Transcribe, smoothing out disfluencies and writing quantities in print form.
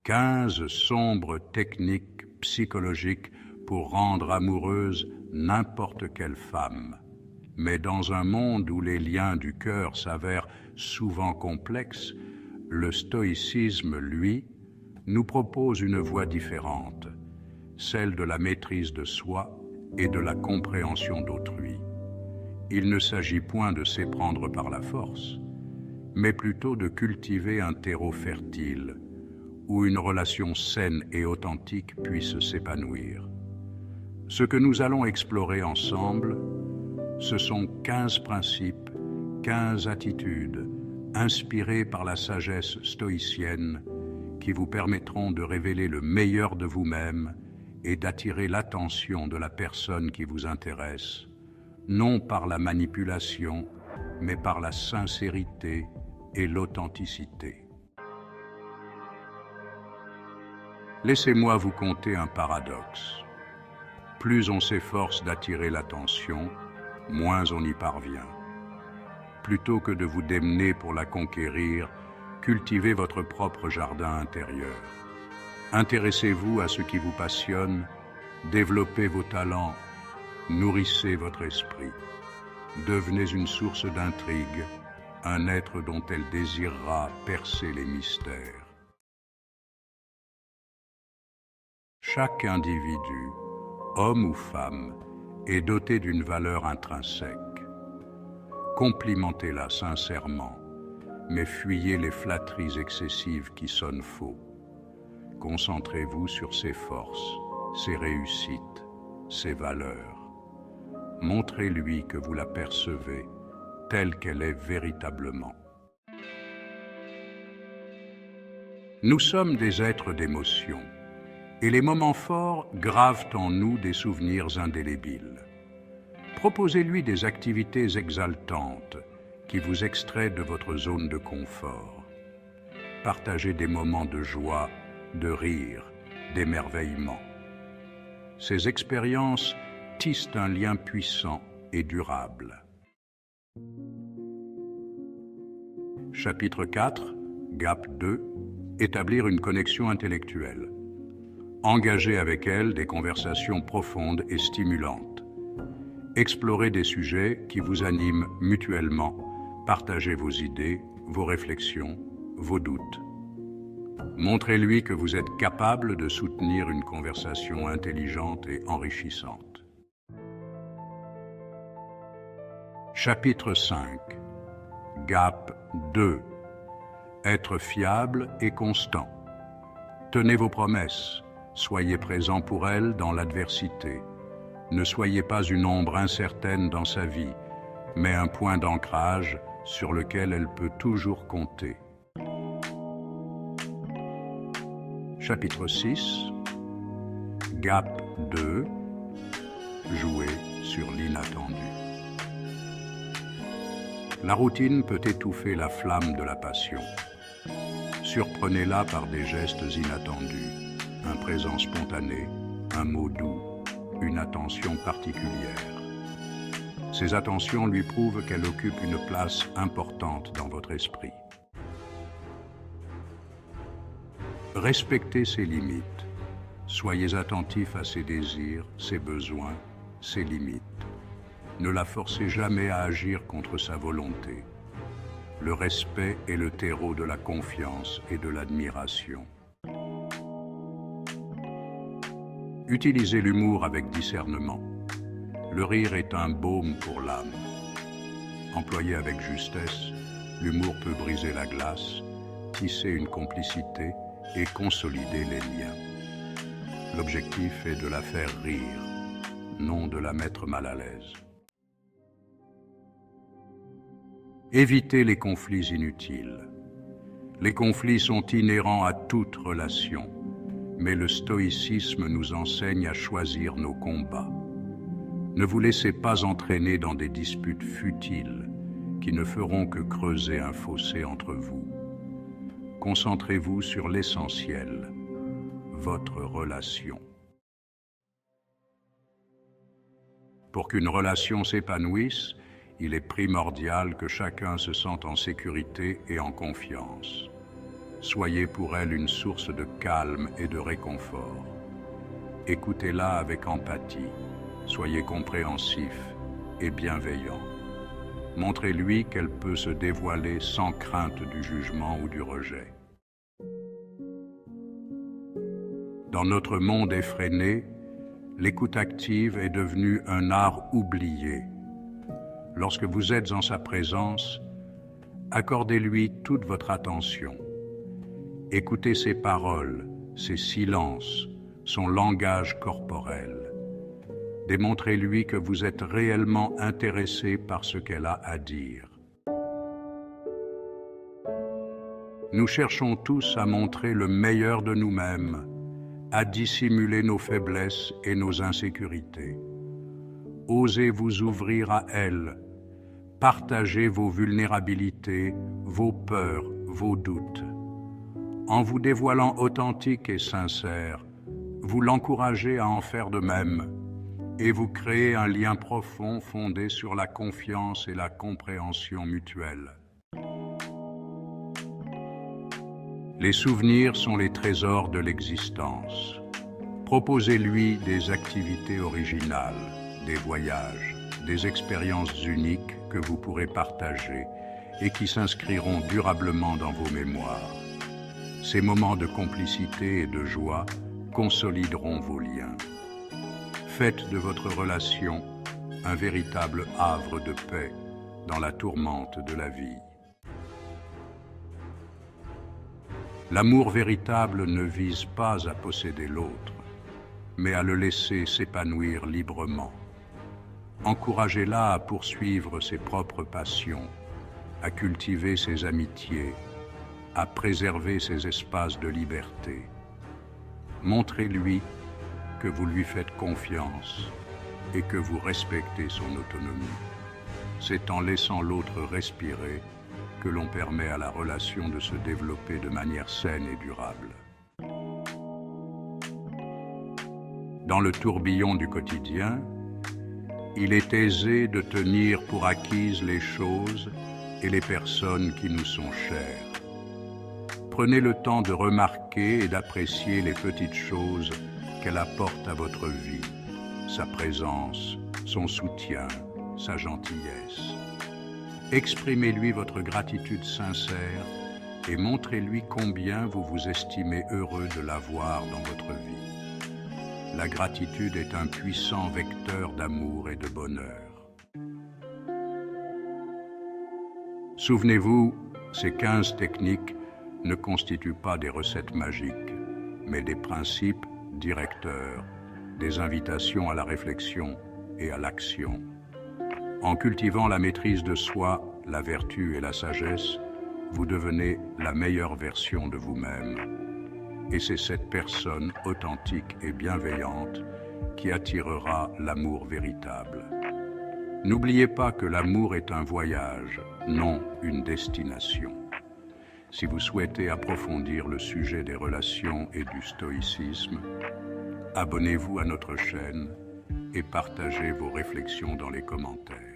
15 sombres techniques psychologiques pour rendre amoureuse n'importe quelle femme. Mais dans un monde où les liens du cœur s'avèrent souvent complexes, le stoïcisme, lui, nous propose une voie différente, celle de la maîtrise de soi et de la compréhension d'autrui. Il ne s'agit point de s'éprendre par la force, mais plutôt de cultiver un terreau fertile, où une relation saine et authentique puisse s'épanouir. Ce que nous allons explorer ensemble, ce sont 15 principes, 15 attitudes, inspirées par la sagesse stoïcienne, qui vous permettront de révéler le meilleur de vous-même et d'attirer l'attention de la personne qui vous intéresse, non par la manipulation, mais par la sincérité et l'authenticité. Laissez-moi vous conter un paradoxe. Plus on s'efforce d'attirer l'attention, moins on y parvient. Plutôt que de vous démener pour la conquérir, cultivez votre propre jardin intérieur. Intéressez-vous à ce qui vous passionne, développez vos talents, nourrissez votre esprit. Devenez une source d'intrigue, un être dont elle désirera percer les mystères. Chaque individu, homme ou femme, est doté d'une valeur intrinsèque. Complimentez-la sincèrement, mais fuyez les flatteries excessives qui sonnent faux. Concentrez-vous sur ses forces, ses réussites, ses valeurs. Montrez-lui que vous la percevez telle qu'elle est véritablement. Nous sommes des êtres d'émotion, et les moments forts gravent en nous des souvenirs indélébiles. Proposez-lui des activités exaltantes qui vous extraient de votre zone de confort. Partagez des moments de joie, de rire, d'émerveillement. Ces expériences tissent un lien puissant et durable. Chapitre 4, GAP 2, établir une connexion intellectuelle. Engagez avec elle des conversations profondes et stimulantes. Explorez des sujets qui vous animent mutuellement. Partagez vos idées, vos réflexions, vos doutes. Montrez-lui que vous êtes capable de soutenir une conversation intelligente et enrichissante. Chapitre 5, GAP 2. Être fiable et constant. Tenez vos promesses. Soyez présent pour elle dans l'adversité. Ne soyez pas une ombre incertaine dans sa vie, mais un point d'ancrage sur lequel elle peut toujours compter. Chapitre 6, GAP 2, jouer sur l'inattendu. La routine peut étouffer la flamme de la passion. Surprenez-la par des gestes inattendus, un présent spontané, un mot doux, une attention particulière. Ces attentions lui prouvent qu'elle occupe une place importante dans votre esprit. Respectez ses limites. Soyez attentif à ses désirs, ses besoins, ses limites. Ne la forcez jamais à agir contre sa volonté. Le respect est le terreau de la confiance et de l'admiration. Utilisez l'humour avec discernement. Le rire est un baume pour l'âme. Employé avec justesse, l'humour peut briser la glace, tisser une complicité et consolider les liens. L'objectif est de la faire rire, non de la mettre mal à l'aise. Évitez les conflits inutiles. Les conflits sont inhérents à toute relation, mais le stoïcisme nous enseigne à choisir nos combats. Ne vous laissez pas entraîner dans des disputes futiles qui ne feront que creuser un fossé entre vous. Concentrez-vous sur l'essentiel, votre relation. Pour qu'une relation s'épanouisse, il est primordial que chacun se sente en sécurité et en confiance. Soyez pour elle une source de calme et de réconfort. Écoutez-la avec empathie. Soyez compréhensif et bienveillant. Montrez-lui qu'elle peut se dévoiler sans crainte du jugement ou du rejet. Dans notre monde effréné, l'écoute active est devenue un art oublié. Lorsque vous êtes en sa présence, accordez-lui toute votre attention. Écoutez ses paroles, ses silences, son langage corporel. Démontrez-lui que vous êtes réellement intéressé par ce qu'elle a à dire. Nous cherchons tous à montrer le meilleur de nous-mêmes, à dissimuler nos faiblesses et nos insécurités. Osez vous ouvrir à elle, partagez vos vulnérabilités, vos peurs, vos doutes. En vous dévoilant authentique et sincère, vous l'encouragez à en faire de même et vous créez un lien profond fondé sur la confiance et la compréhension mutuelle. Les souvenirs sont les trésors de l'existence. Proposez-lui des activités originales, des voyages, des expériences uniques que vous pourrez partager et qui s'inscriront durablement dans vos mémoires. Ces moments de complicité et de joie consolideront vos liens. Faites de votre relation un véritable havre de paix dans la tourmente de la vie. L'amour véritable ne vise pas à posséder l'autre, mais à le laisser s'épanouir librement. Encouragez-la à poursuivre ses propres passions, à cultiver ses amitiés, à préserver ses espaces de liberté. Montrez-lui que vous lui faites confiance et que vous respectez son autonomie. C'est en laissant l'autre respirer que l'on permet à la relation de se développer de manière saine et durable. Dans le tourbillon du quotidien, il est aisé de tenir pour acquises les choses et les personnes qui nous sont chères. Prenez le temps de remarquer et d'apprécier les petites choses qu'elle apporte à votre vie, sa présence, son soutien, sa gentillesse. Exprimez-lui votre gratitude sincère et montrez-lui combien vous vous estimez heureux de l'avoir dans votre vie. La gratitude est un puissant vecteur d'amour et de bonheur. Souvenez-vous, ces 15 techniques ne constituent pas des recettes magiques, mais des principes directeurs, des invitations à la réflexion et à l'action. En cultivant la maîtrise de soi, la vertu et la sagesse, vous devenez la meilleure version de vous-même. Et c'est cette personne authentique et bienveillante qui attirera l'amour véritable. N'oubliez pas que l'amour est un voyage, non une destination. Si vous souhaitez approfondir le sujet des relations et du stoïcisme, abonnez-vous à notre chaîne et partagez vos réflexions dans les commentaires.